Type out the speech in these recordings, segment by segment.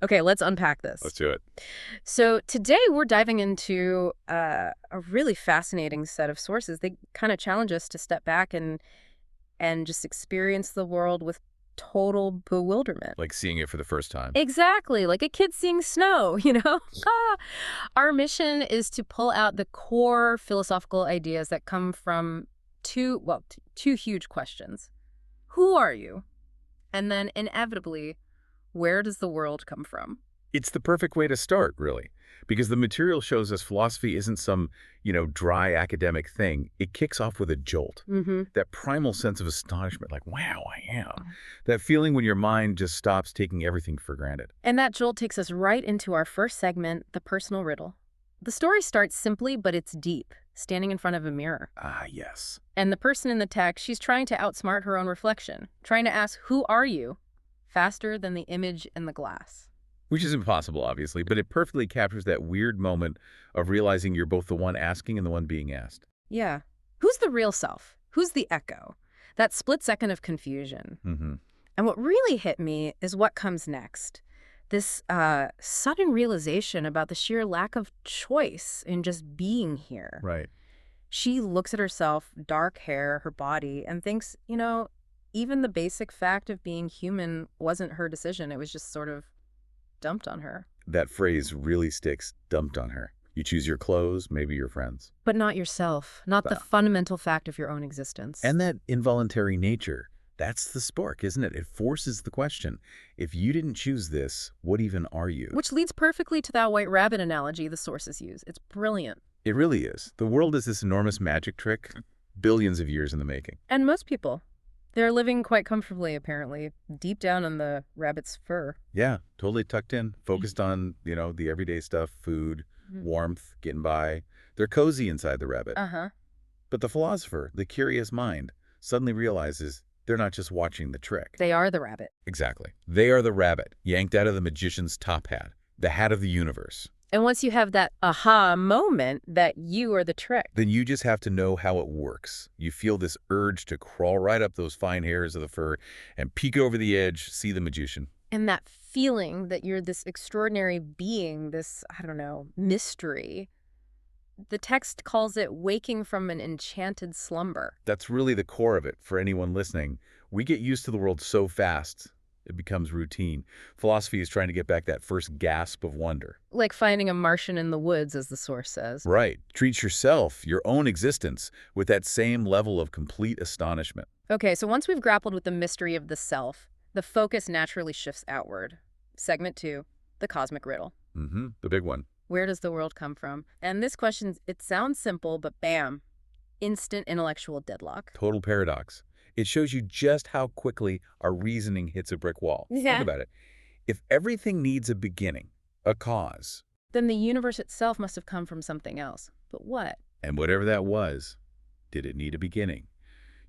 Okay, let's unpack this. Let's do it. So today we're diving into a really fascinating set of sources. They kind of challenge us to step back and just experience the world with total bewilderment. Like seeing it for the first time. Exactly, like a kid seeing snow, you know? Ah. Our mission is to pull out the core philosophical ideas that come from two huge questions. Who are you? And then inevitably, where does the world come from? It's the perfect way to start, really, because the material shows us philosophy isn't some, dry academic thing. It kicks off with a jolt. Mm-hmm. That primal sense of astonishment, like, wow, I am. That feeling when your mind just stops taking everything for granted. And that jolt takes us right into our first segment, the personal riddle. The story starts simply, but it's deep, standing in front of a mirror. Ah, yes. And the person in the text, she's trying to outsmart her own reflection, trying to ask, who are you? Faster than the image in the glass. Which is impossible, obviously, but it perfectly captures that weird moment of realizing you're both the one asking and the one being asked. Yeah. Who's the real self? Who's the echo? That split second of confusion. Mm-hmm. And what really hit me is what comes next. This sudden realization about the sheer lack of choice in just being here. Right. She looks at herself, dark hair, her body, and thinks, even the basic fact of being human wasn't her decision. It was just sort of dumped on her. That phrase really sticks, dumped on her. You choose your clothes, maybe your friends. But not yourself, not the fundamental fact of your own existence. And that involuntary nature, that's the spark, isn't it? It forces the question. If you didn't choose this, what even are you? Which leads perfectly to that white rabbit analogy the sources use. It's brilliant. It really is. The world is this enormous magic trick, billions of years in the making. And most people, they're living quite comfortably, apparently, deep down in the rabbit's fur. Yeah, totally tucked in, focused on, the everyday stuff, food, warmth, getting by. They're cozy inside the rabbit. Uh-huh. But the philosopher, the curious mind, suddenly realizes they're not just watching the trick. They are the rabbit. Exactly. They are the rabbit, yanked out of the magician's top hat, the hat of the universe. And once you have that aha moment that you are the trick. Then you just have to know how it works. You feel this urge to crawl right up those fine hairs of the fur and peek over the edge, see the magician. And that feeling that you're this extraordinary being, this, mystery. The text calls it waking from an enchanted slumber. That's really the core of it for anyone listening. We get used to the world so fast, it becomes routine. Philosophy is trying to get back that first gasp of wonder. Like finding a Martian in the woods, as the source says. Right. Treat yourself, your own existence, with that same level of complete astonishment. Okay, so once we've grappled with the mystery of the self, the focus naturally shifts outward. Segment 2, the cosmic riddle. Mm-hmm. The big one. Where does the world come from? And this question, it sounds simple, but bam, instant intellectual deadlock. Total paradox. It shows you just how quickly our reasoning hits a brick wall. Yeah. Think about it. If everything needs a beginning, a cause, Then the universe itself must have come from something else. But what? and whatever that was, did it need a beginning?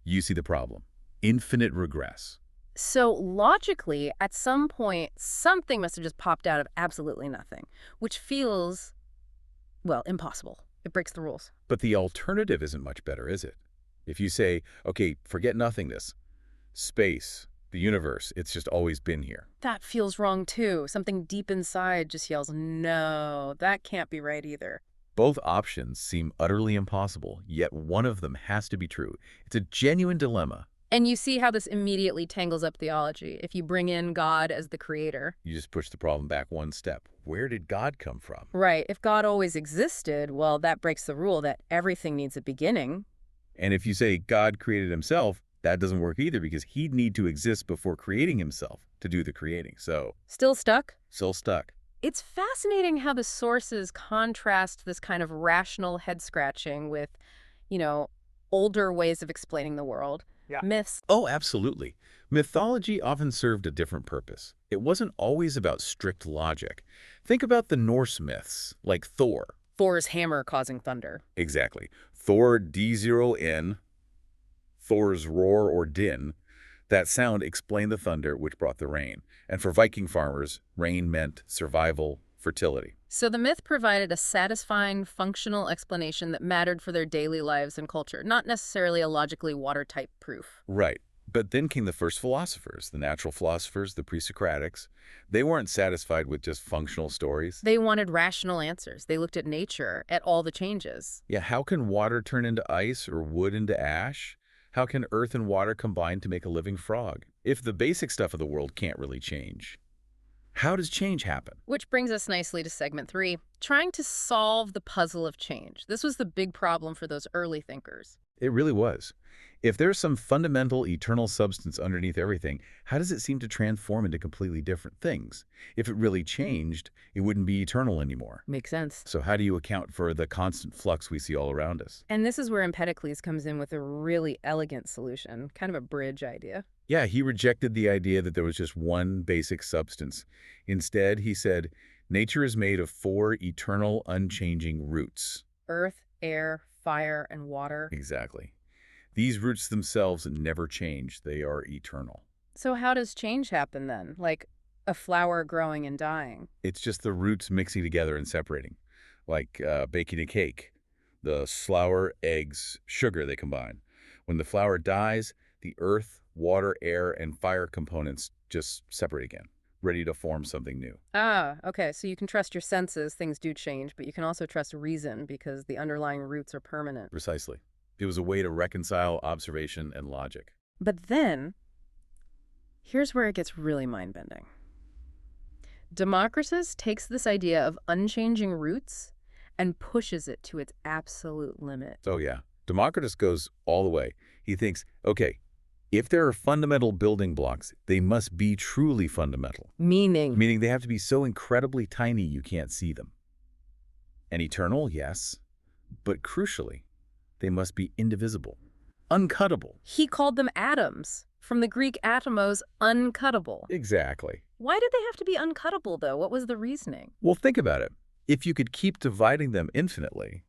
You see the problem. Infinite regress. So logically, at some point, something must have just popped out of absolutely nothing, which feels, impossible. It breaks the rules. But the alternative isn't much better, is it? If you say, okay, forget nothingness, space, the universe, it's just always been here. That feels wrong too. Something deep inside just yells, no, that can't be right either. Both options seem utterly impossible, yet one of them has to be true. It's a genuine dilemma. And you see how this immediately tangles up theology if you bring in God as the creator. You just push the problem back one step. Where did God come from? Right. If God always existed, well, that breaks the rule that everything needs a beginning. And if you say God created himself, that doesn't work either because he'd need to exist before creating himself to do the creating. So, Still stuck? still stuck. It's fascinating how the sources contrast this kind of rational head-scratching with, older ways of explaining the world. Yeah. Myths. Oh, absolutely. Mythology often served a different purpose. It wasn't always about strict logic. Think about the Norse myths, like Thor. Thor's hammer causing thunder. Exactly. Thor D0N, Thor's roar or din. That sound explained the thunder, which brought the rain. And for Viking farmers, rain meant survival, fertility. So the myth provided a satisfying, functional explanation that mattered for their daily lives and culture, not necessarily a logically watertight proof. Right. But then came the first philosophers, the natural philosophers, the pre-Socratics. They weren't satisfied with just functional stories. They wanted rational answers. They looked at nature, at all the changes. Yeah, how can water turn into ice or wood into ash? How can earth and water combine to make a living frog? If the basic stuff of the world can't really change, how does change happen? Which brings us nicely to segment 3, trying to solve the puzzle of change. This was the big problem for those early thinkers. It really was. If there's some fundamental eternal substance underneath everything, how does it seem to transform into completely different things? If it really changed, it wouldn't be eternal anymore. Makes sense. So how do you account for the constant flux we see all around us? And this is where Empedocles comes in with a really elegant solution, kind of a bridge idea. Yeah, he rejected the idea that there was just one basic substance. Instead, he said, nature is made of 4 eternal, unchanging roots. Earth, air, fire, and water. Exactly. These roots themselves never change. They are eternal. So how does change happen then? Like a flower growing and dying? It's just the roots mixing together and separating, like baking a cake. The flour, eggs, sugar, they combine. When the flour dies, the earth, water, air, and fire components just separate again, ready to form something new. Ah, okay. So you can trust your senses, things do change, but you can also trust reason because the underlying roots are permanent. Precisely. It was a way to reconcile observation and logic. But then, here's where it gets really mind-bending. Democritus takes this idea of unchanging roots and pushes it to its absolute limit. Oh, yeah. Democritus goes all the way. He thinks, okay, if there are fundamental building blocks, they must be truly fundamental. Meaning Meaning they have to be so incredibly tiny you can't see them. And eternal, yes, but crucially, they must be indivisible, uncuttable. he called them atoms, from the Greek atomos, uncuttable. Exactly. Why did they have to be uncuttable, though? What was the reasoning? Well, think about it. If you could keep dividing them infinitely,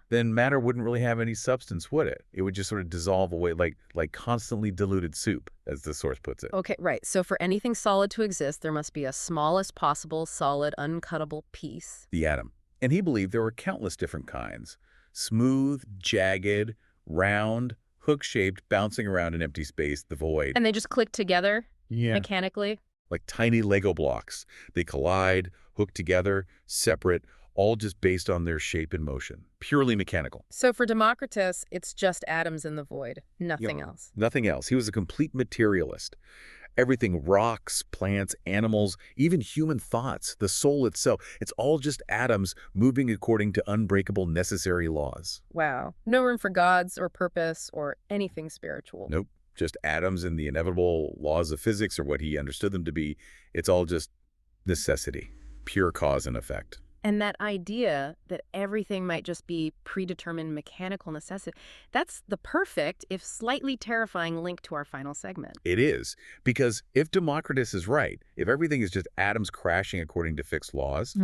then matter wouldn't really have any substance, would it? It would just sort of dissolve away like constantly diluted soup, as the source puts it. Okay, right. So for anything solid to exist, there must be a smallest possible solid, uncuttable piece. The atom. And he believed there were countless different kinds. Smooth, jagged, round, hook-shaped, bouncing around in empty space, the void. And they just click together Yeah. mechanically? Like tiny Lego blocks. They collide, hook together, separate, all just based on their shape and motion. Purely mechanical. So for Democritus, it's just atoms in the void, nothing else. Nothing else. He was a complete materialist. Everything, rocks, plants, animals, even human thoughts, the soul itself, it's all just atoms moving according to unbreakable necessary laws. Wow. No room for gods or purpose or anything spiritual. Nope. Just atoms and the inevitable laws of physics, or what he understood them to be. It's all just necessity, pure cause and effect. And that idea that everything might just be predetermined mechanical necessity, that's the perfect, if slightly terrifying, link to our final segment. It is, because if Democritus is right, if everything is just atoms crashing according to fixed laws,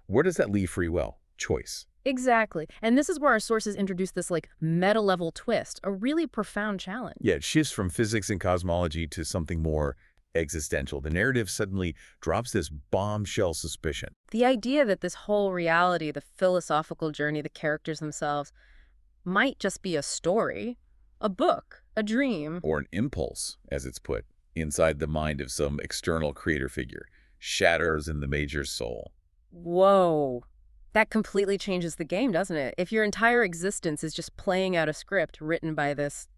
where does that leave free will? Choice. Exactly. And this is where our sources introduce this meta-level twist, a really profound challenge. Yeah, it shifts from physics and cosmology to something more existential. The narrative suddenly drops this bombshell suspicion. The idea that this whole reality, the philosophical journey, the characters themselves, might just be a story, a book, a dream. Or an impulse, as it's put, inside the mind of some external creator figure, shatters in the major soul. Whoa. That completely changes the game, doesn't it? If your entire existence is just playing out a script written by this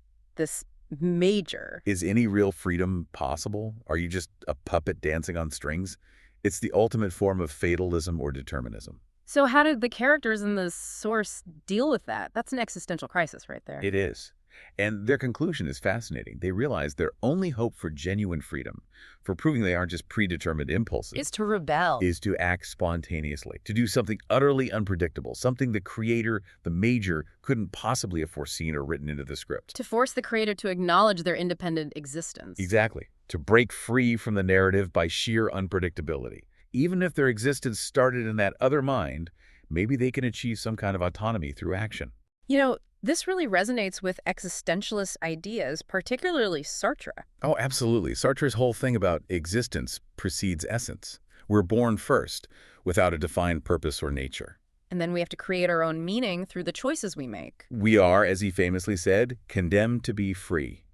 major. Is any real freedom possible? Are you just a puppet dancing on strings? It's the ultimate form of fatalism or determinism. So how did the characters in the source deal with that? That's an existential crisis right there. It is. And their conclusion is fascinating. They realize their only hope for genuine freedom, for proving they aren't just predetermined impulses, Is to rebel. is to act spontaneously, to do something utterly unpredictable, something the creator, the major, couldn't possibly have foreseen or written into the script. To force the creator to acknowledge their independent existence. Exactly. To break free from the narrative by sheer unpredictability. Even if their existence started in that other mind, maybe they can achieve some kind of autonomy through action. You know, this really resonates with existentialist ideas, particularly Sartre. Oh, absolutely. Sartre's whole thing about existence precedes essence. We're born first, without a defined purpose or nature. And then we have to create our own meaning through the choices we make. We are, as he famously said, condemned to be free.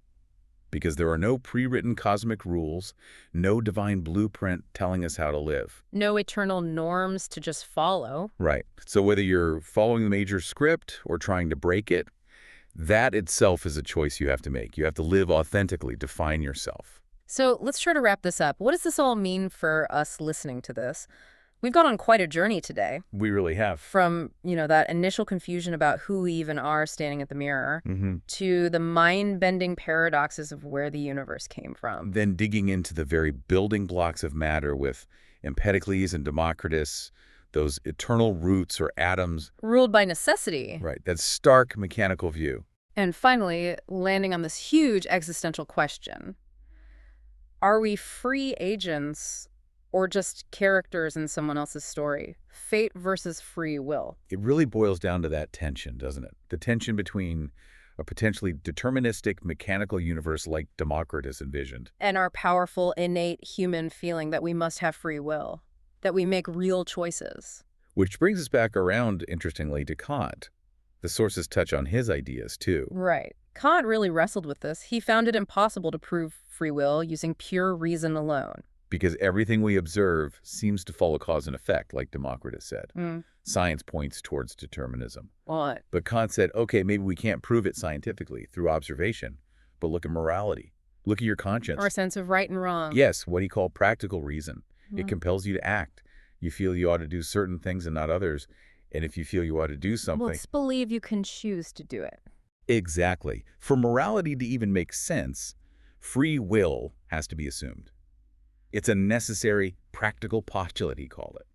because there are no pre-written cosmic rules, no divine blueprint telling us how to live. No eternal norms to just follow. Right. So whether you're following the major script or trying to break it, that itself is a choice you have to make. You have to live authentically, define yourself. So let's try to wrap this up. What does this all mean for us listening to this? We've gone on quite a journey today. We really have. From, that initial confusion about who we even are standing at the mirror to the mind-bending paradoxes of where the universe came from. Then digging into the very building blocks of matter with Empedocles and Democritus, those eternal roots or atoms. Ruled by necessity. Right, that stark mechanical view. And finally, landing on this huge existential question. Are we free agents or just characters in someone else's story? Fate versus free will. It really boils down to that tension, doesn't it? The tension between a potentially deterministic mechanical universe like Democritus envisioned. And our powerful, innate human feeling that we must have free will, that we make real choices. Which brings us back around, interestingly, to Kant. The sources touch on his ideas, too. Right. Kant really wrestled with this. He found it impossible to prove free will using pure reason alone. Because everything we observe seems to follow cause and effect, like Democritus said. Science points towards determinism. What? But Kant said, okay, maybe we can't prove it scientifically through observation, but look at morality. Look at your conscience. Our sense of right and wrong. Yes, what he called practical reason. It compels you to act. You feel you ought to do certain things and not others. And if you feel you ought to do something... Well, let's believe you can choose to do it. Exactly. For morality to even make sense, free will has to be assumed. It's a necessary, practical postulate, he called it.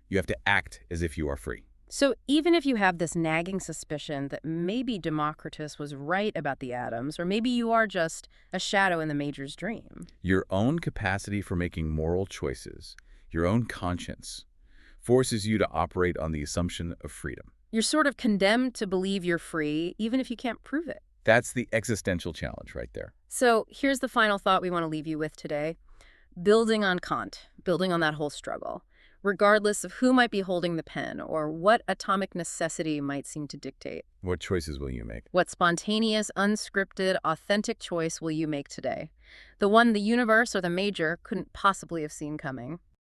You have to act as if you are free. So even if you have this nagging suspicion that maybe Democritus was right about the atoms, or maybe you are just a shadow in the Major's dream. Your own capacity for making moral choices, your own conscience, forces you to operate on the assumption of freedom. You're sort of condemned to believe you're free, even if you can't prove it. That's the existential challenge right there. So here's the final thought we want to leave you with today. Building on Kant, building on that whole struggle, regardless of who might be holding the pen or what atomic necessity might seem to dictate. What choices will you make? What spontaneous, unscripted, authentic choice will you make today? The one the universe or the Major couldn't possibly have seen coming.